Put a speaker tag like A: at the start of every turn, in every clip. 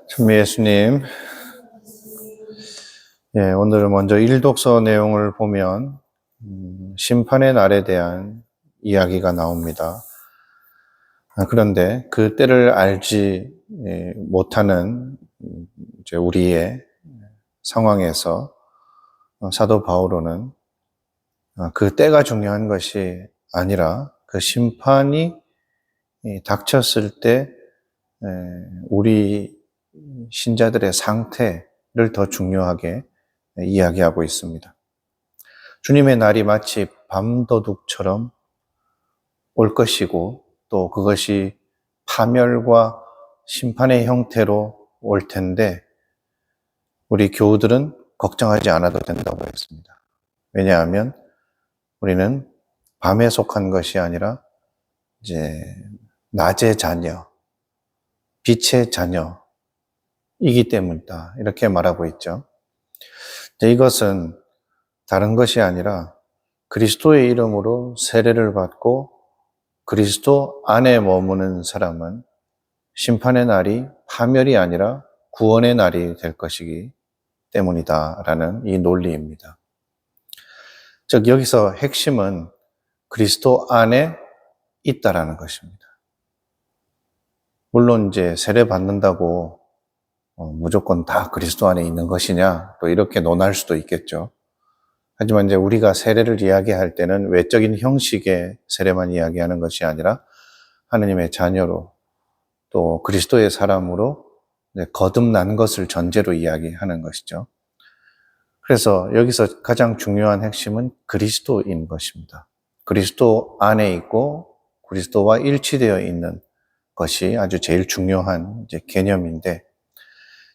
A: 참 예수님, 오늘 먼저 일독서 내용을 보면 심판의 날에 대한 이야기가 나옵니다. 그런데 그 때를 알지 못하는 이제 우리의 상황에서 사도 바오로는 그 때가 중요한 것이 아니라 그 심판이 닥쳤을 때 우리 신자들의 상태를 더 중요하게 이야기하고 있습니다. 주님의 날이 마치 밤도둑처럼 올 것이고 또 그것이 파멸과 심판의 형태로 올 텐데 우리 교우들은 걱정하지 않아도 된다고 했습니다. 왜냐하면 우리는 밤에 속한 것이 아니라 이제 낮의 자녀, 빛의 자녀이기 때문이다. 이렇게 말하고 있죠. 이것은 다른 것이 아니라 그리스도의 이름으로 세례를 받고 그리스도 안에 머무는 사람은 심판의 날이 파멸이 아니라 구원의 날이 될 것이기 때문이다라는 이 논리입니다. 즉 여기서 핵심은 그리스도 안에 있다라는 것입니다. 물론 이제 세례 받는다고 무조건 다 그리스도 안에 있는 것이냐 또 이렇게 논할 수도 있겠죠. 하지만 이제 우리가 세례를 이야기할 때는 외적인 형식의 세례만 이야기하는 것이 아니라 하느님의 자녀로 또 그리스도의 사람으로 거듭난 것을 전제로 이야기하는 것이죠. 그래서 여기서 가장 중요한 핵심은 그리스도인 것입니다. 그리스도 안에 있고 그리스도와 일치되어 있는 것이 아주 제일 중요한 이제 개념인데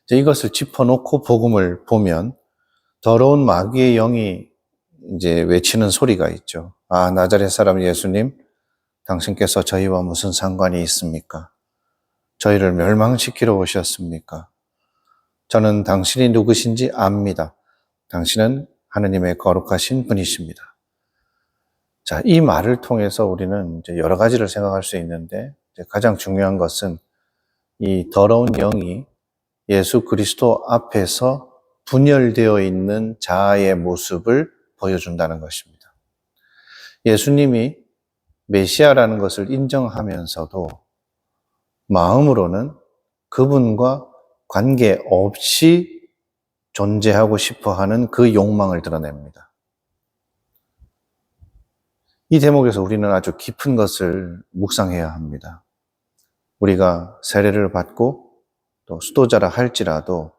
A: 이제 이것을 짚어놓고 복음을 보면 더러운 마귀의 영이 이제 외치는 소리가 있죠. 아, 나자렛 사람 예수님, 당신께서 저희와 무슨 상관이 있습니까? 저희를 멸망시키러 오셨습니까? 저는 당신이 누구신지 압니다. 당신은 하느님의 거룩하신 분이십니다. 자, 이 말을 통해서 우리는 이제 여러 가지를 생각할 수 있는데 이제 가장 중요한 것은 이 더러운 영이 예수 그리스도 앞에서 분열되어 있는 자아의 모습을 보여준다는 것입니다. 예수님이 메시아라는 것을 인정하면서도 마음으로는 그분과 관계없이 존재하고 싶어 하는 그 욕망을 드러냅니다. 이 대목에서 우리는 아주 깊은 것을 묵상해야 합니다. 우리가 세례를 받고 또 수도자라 할지라도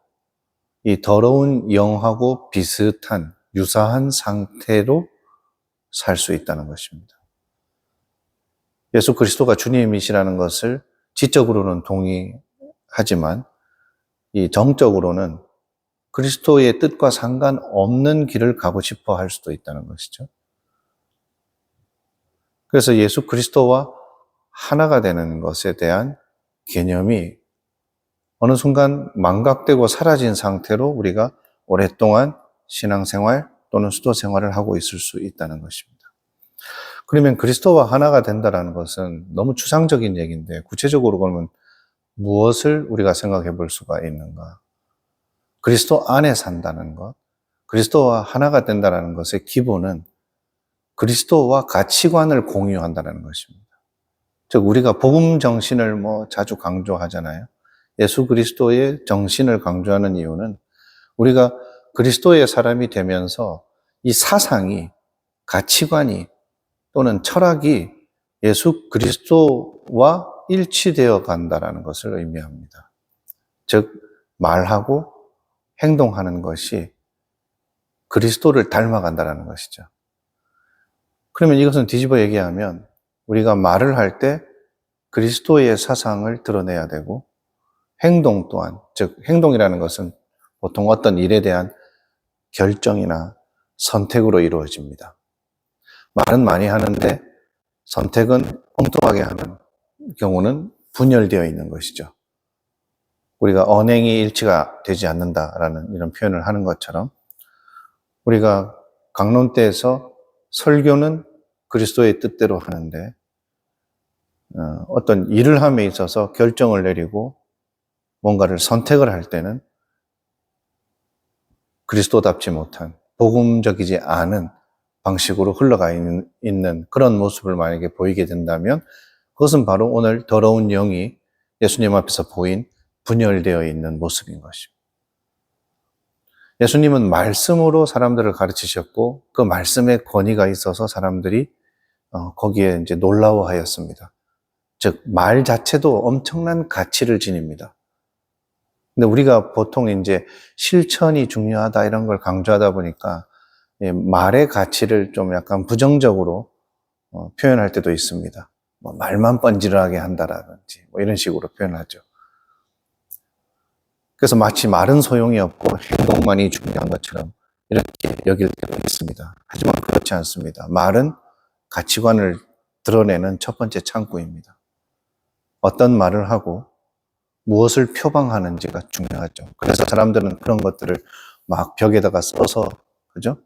A: 이 더러운 영하고 비슷한 유사한 상태로 살 수 있다는 것입니다. 예수 그리스도가 주님이시라는 것을 지적으로는 동의하지만 이 정적으로는 그리스도의 뜻과 상관없는 길을 가고 싶어 할 수도 있다는 것이죠. 그래서 예수 그리스도와 하나가 되는 것에 대한 개념이 어느 순간 망각되고 사라진 상태로 우리가 오랫동안 신앙생활 또는 수도 생활을 하고 있을 수 있다는 것입니다. 그러면 그리스도와 하나가 된다는 것은 너무 추상적인 얘기인데 구체적으로 그러면 무엇을 우리가 생각해 볼 수가 있는가? 그리스도 안에 산다는 것, 그리스도와 하나가 된다는 것의 기본은 그리스도와 가치관을 공유한다는 것입니다. 즉 우리가 복음 정신을 자주 강조하잖아요. 예수 그리스도의 정신을 강조하는 이유는 우리가 그리스도의 사람이 되면서 이 사상이, 가치관이 또는 철학이 예수 그리스도와 일치되어 간다는 것을 의미합니다. 즉 말하고 행동하는 것이 그리스도를 닮아간다는 것이죠. 그러면 이것은 뒤집어 얘기하면 우리가 말을 할 때 그리스도의 사상을 드러내야 되고 행동 또한, 즉 행동이라는 것은 보통 어떤 일에 대한 결정이나 선택으로 이루어집니다. 말은 많이 하는데 선택은 엉뚱하게 하는 경우는 분열되어 있는 것이죠. 우리가 언행이 일치가 되지 않는다라는 이런 표현을 하는 것처럼 우리가 강론대에서 설교는 그리스도의 뜻대로 하는데 어떤 일을 함에 있어서 결정을 내리고 뭔가를 선택을 할 때는 그리스도답지 못한, 복음적이지 않은 방식으로 흘러가 있는 그런 모습을 만약에 보이게 된다면 그것은 바로 오늘 더러운 영이 예수님 앞에서 보인 분열되어 있는 모습인 것입니다. 예수님은 말씀으로 사람들을 가르치셨고 그 말씀에 권위가 있어서 사람들이 거기에 이제 놀라워하였습니다. 즉, 말 자체도 엄청난 가치를 지닙니다. 근데 우리가 보통 이제 실천이 중요하다 이런 걸 강조하다 보니까 말의 가치를 좀 약간 부정적으로 표현할 때도 있습니다. 뭐 말만 뻔질하게 한다라든지 뭐 이런 식으로 표현하죠. 그래서 마치 말은 소용이 없고 행동만이 중요한 것처럼 이렇게 여길 때도 있습니다. 하지만 그렇지 않습니다. 말은 가치관을 드러내는 첫 번째 창구입니다. 어떤 말을 하고 무엇을 표방하는지가 중요하죠. 그래서 사람들은 그런 것들을 막 벽에다가 써서, 그죠?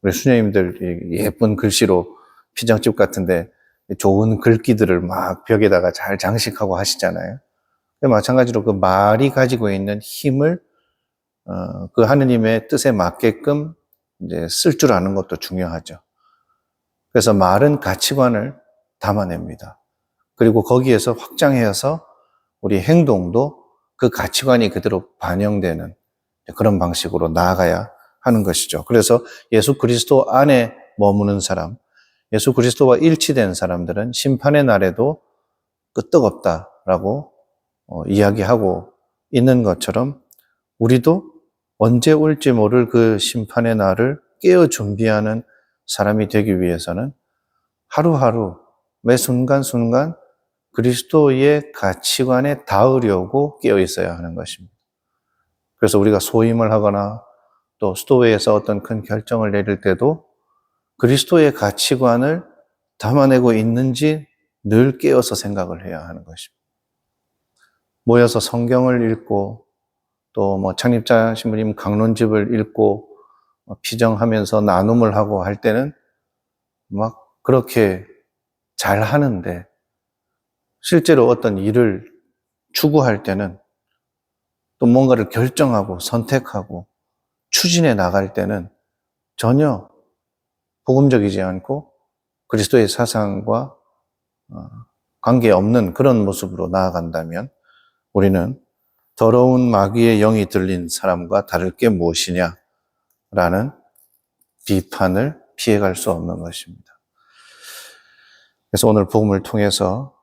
A: 우리 수녀님들 예쁜 글씨로 피장집 같은데 좋은 글귀들을 막 벽에다가 잘 장식하고 하시잖아요. 마찬가지로 그 말이 가지고 있는 힘을 그 하느님의 뜻에 맞게끔 이제 쓸 줄 아는 것도 중요하죠. 그래서 말은 가치관을 담아냅니다. 그리고 거기에서 확장해서 우리 행동도 그 가치관이 그대로 반영되는 그런 방식으로 나아가야 하는 것이죠. 그래서 예수 그리스도 안에 머무는 사람, 예수 그리스도와 일치된 사람들은 심판의 날에도 끄떡없다라고 이야기하고 있는 것처럼 우리도 언제 올지 모를 그 심판의 날을 깨어 준비하는 사람이 되기 위해서는 하루하루 매 순간순간 그리스도의 가치관에 닿으려고 깨어 있어야 하는 것입니다. 그래서 우리가 소임을 하거나 또 수도회에서 어떤 큰 결정을 내릴 때도 그리스도의 가치관을 담아내고 있는지 늘 깨어서 생각을 해야 하는 것입니다. 모여서 성경을 읽고 또 뭐 창립자 신부님 강론집을 읽고 피정하면서 나눔을 하고 할 때는 막 그렇게 잘 하는데 실제로 어떤 일을 추구할 때는 또 뭔가를 결정하고 선택하고 추진해 나갈 때는 전혀 복음적이지 않고 그리스도의 사상과 관계없는 그런 모습으로 나아간다면 우리는 더러운 마귀의 영이 들린 사람과 다를 게 무엇이냐라는 비판을 피해갈 수 없는 것입니다. 그래서 오늘 복음을 통해서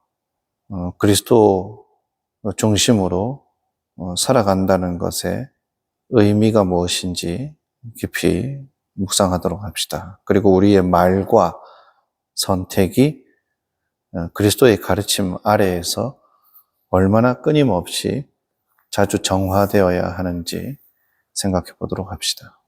A: 그리스도 중심으로 살아간다는 것의 의미가 무엇인지 깊이 묵상하도록 합시다. 그리고 우리의 말과 선택이 그리스도의 가르침 아래에서 얼마나 끊임없이 자주 정화되어야 하는지 생각해 보도록 합시다.